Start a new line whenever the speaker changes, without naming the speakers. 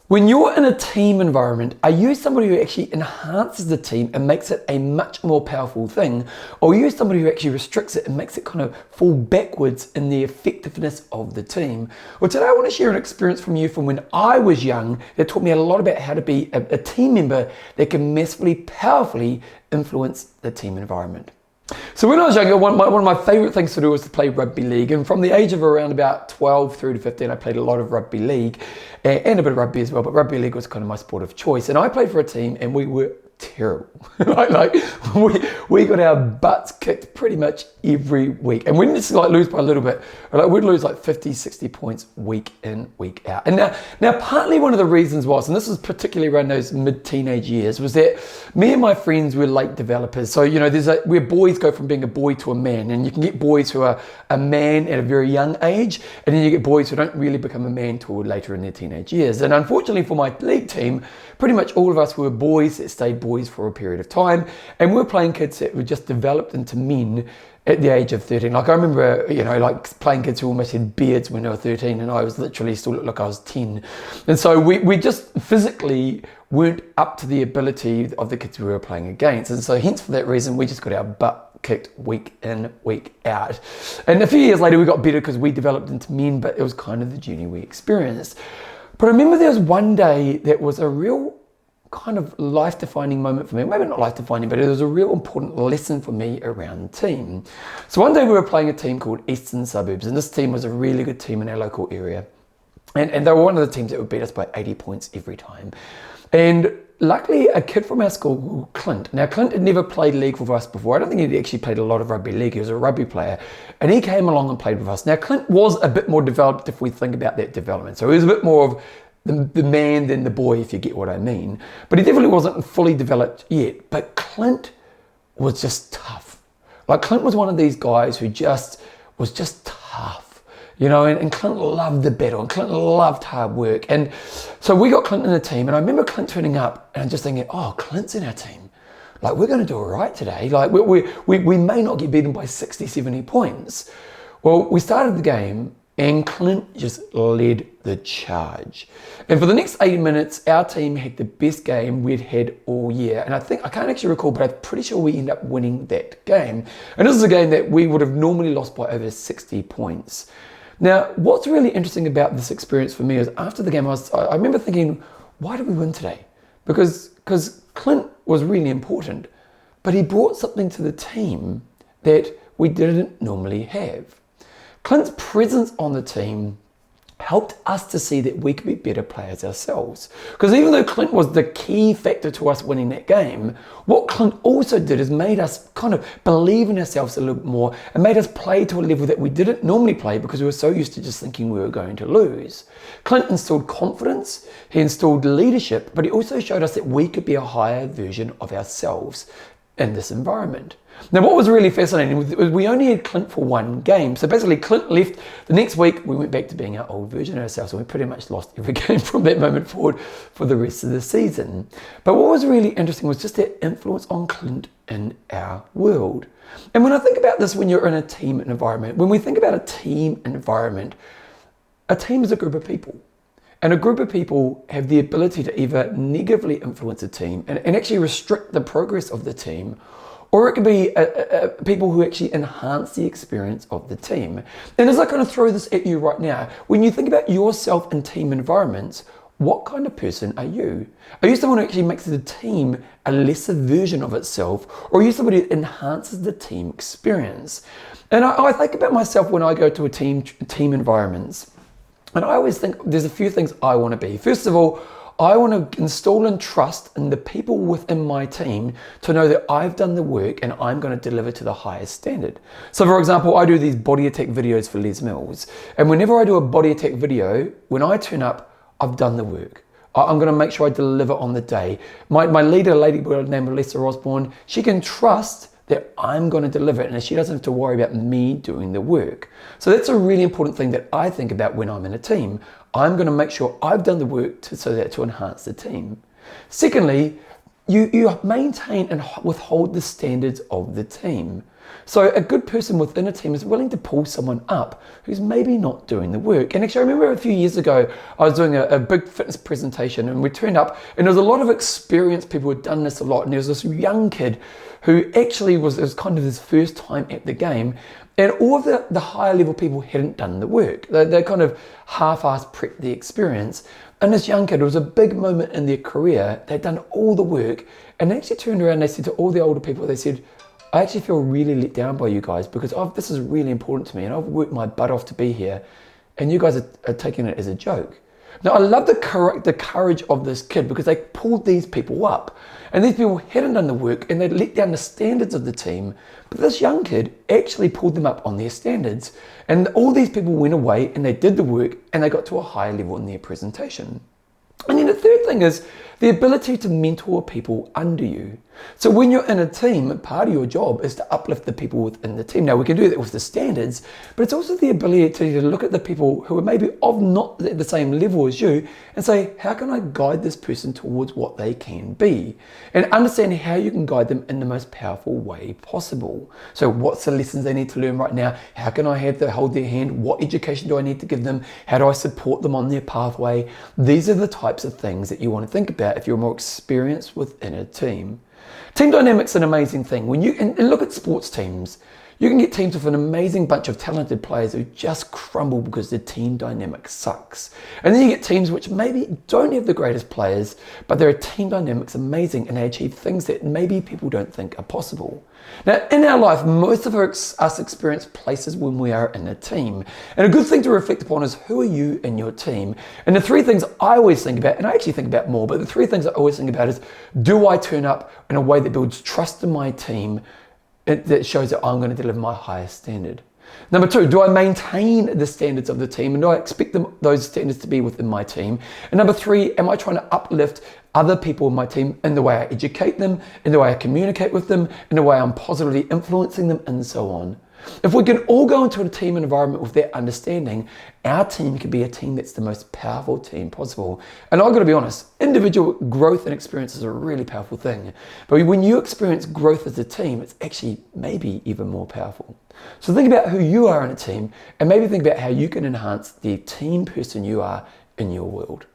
When you're in a team environment, are you somebody who actually enhances the team and makes it a much more powerful thing? Or are you somebody who actually restricts it and makes it kind of fall backwards in the effectiveness of the team? Well, today I want to share an experience from you from when I was young that taught me a lot about how to be a team member that can massively, powerfully influence the team environment. So when I was younger, one of my favourite things to do was to play rugby league, and from the age of around about 12 through to 15 I played a lot of rugby league and a bit of rugby as well, but rugby league was kind of my sport of choice, and I played for a team and we were terrible. we got our butts kicked pretty much every week, and we didn't just lose by a little bit, we'd lose 50-60 points week in, week out. And now partly one of the reasons was, and this was particularly around those mid-teenage years, was that me and my friends were late developers. So where boys go from being a boy to a man, and you can get boys who are a man at a very young age, and then you get boys who don't really become a man till later in their teenage years. And unfortunately for my league team, pretty much all of us were boys that stayed boys for a period of time, and we were playing kids that were just developed into men at the age of 13. I remember, playing kids who almost had beards when they were 13, and I was literally still looked like I was 10. And so we just physically weren't up to the ability of the kids we were playing against. And so hence for that reason, we just got our butt kicked week in, week out. And a few years later, we got better because we developed into men, but it was kind of the journey we experienced. But I remember there was one day that was a real kind of life-defining moment for me. Maybe not life-defining, but it was a real important lesson for me around team. So one day we were playing a team called Eastern Suburbs, and this team was a really good team in our local area. And they were one of the teams that would beat us by 80 points every time. And luckily, a kid from our school called Clint. Now, Clint had never played league with us before. I don't think he'd actually played a lot of rugby league. He was a rugby player. And he came along and played with us. Now, Clint was a bit more developed if we think about that development. So he was a bit more of the man than the boy, if you get what I mean. But he definitely wasn't fully developed yet. But Clint was just tough. Clint was one of these guys who was just tough. And Clint loved the battle, and Clint loved hard work. And so we got Clint in the team, and I remember Clint turning up and just thinking, oh, Clint's in our team. We're going to do all right today. We may not get beaten by 60, 70 points. Well, we started the game, and Clint just led the charge. And for the next 80 minutes, our team had the best game we'd had all year. And I can't actually recall, but I'm pretty sure we ended up winning that game. And this is a game that we would have normally lost by over 60 points. Now, what's really interesting about this experience for me is after the game, I remember thinking, why did we win today? Because Clint was really important, but he brought something to the team that we didn't normally have. Clint's presence on the team helped us to see that we could be better players ourselves. Because even though Clint was the key factor to us winning that game, what Clint also did is made us kind of believe in ourselves a little bit more and made us play to a level that we didn't normally play because we were so used to just thinking we were going to lose. Clint instilled confidence, he instilled leadership, but he also showed us that we could be a higher version of ourselves in this environment. Now, what was really fascinating was we only had Clint for one game. So basically, Clint left. The next week, we went back to being our old version of ourselves, and we pretty much lost every game from that moment forward for the rest of the season. But what was really interesting was just that influence on Clint in our world. And when I think about this, when you're in a team environment, when we think about a team environment, a team is a group of people. And a group of people have the ability to either negatively influence a team and actually restrict the progress of the team, or it could be people who actually enhance the experience of the team. And as I kind of throw this at you right now, when you think about yourself in team environments, what kind of person are you? Are you someone who actually makes the team a lesser version of itself, or are you somebody that enhances the team experience? And I think about myself when I go to a team environments, and I always think there's a few things I want to be. First of all, I want to install and trust in the people within my team to know that I've done the work and I'm going to deliver to the highest standard. So for example, I do these body attack videos for Les Mills. And whenever I do a body attack video, when I turn up, I've done the work. I'm going to make sure I deliver on the day. My leader, a lady named Lisa Osborne, she can trust that I'm going to deliver it and she doesn't have to worry about me doing the work. So that's a really important thing that I think about when I'm in a team. I'm going to make sure I've done the work to enhance the team. Secondly, you maintain and withhold the standards of the team. So a good person within a team is willing to pull someone up who's maybe not doing the work. And actually, I remember a few years ago, I was doing a big fitness presentation, and we turned up, and there was a lot of experienced people who had done this a lot. And there was this young kid who actually it was kind of his first time at the game. And all of the higher level people hadn't done the work. They kind of half-assed prepped the experience. And this young kid, it was a big moment in their career. They'd done all the work, and they actually turned around and they said to all the older people, they said, I actually feel really let down by you guys because this is really important to me and I've worked my butt off to be here, and you guys are taking it as a joke. Now, I love the courage of this kid because they pulled these people up, and these people hadn't done the work and they let down the standards of the team, but this young kid actually pulled them up on their standards, and all these people went away and they did the work and they got to a higher level in their presentation. And then the third thing is the ability to mentor people under you. So when you're in a team, part of your job is to uplift the people within the team. Now, we can do that with the standards, but it's also the ability to look at the people who are maybe of not at the same level as you and say, how can I guide this person towards what they can be? And understanding how you can guide them in the most powerful way possible. So what's the lessons they need to learn right now? How can I hold their hand? What education do I need to give them? How do I support them on their pathway? These are the types of things that you want to think about if you're more experienced within a team. Team dynamics are an amazing thing. When you and look at sports teams, you can get teams with an amazing bunch of talented players who just crumble because the team dynamic sucks. And then you get teams which maybe don't have the greatest players, but their team dynamics amazing and they achieve things that maybe people don't think are possible. Now, in our life, most of us experience places when we are in a team. And a good thing to reflect upon is, who are you in your team? And the three things I always think about, and I actually think about more, but the three things I always think about is, do I turn up in a way that builds trust in my team, that shows that I'm going to deliver my highest standard? Number two, do I maintain the standards of the team, and do I expect those standards to be within my team? And number three, am I trying to uplift other people in my team in the way I educate them, in the way I communicate with them, in the way I'm positively influencing them, and so on? If we can all go into a team environment with that understanding, our team can be a team that's the most powerful team possible. And I've got to be honest, individual growth and experience is a really powerful thing. But when you experience growth as a team, it's actually maybe even more powerful. So think about who you are in a team, and maybe think about how you can enhance the team person you are in your world.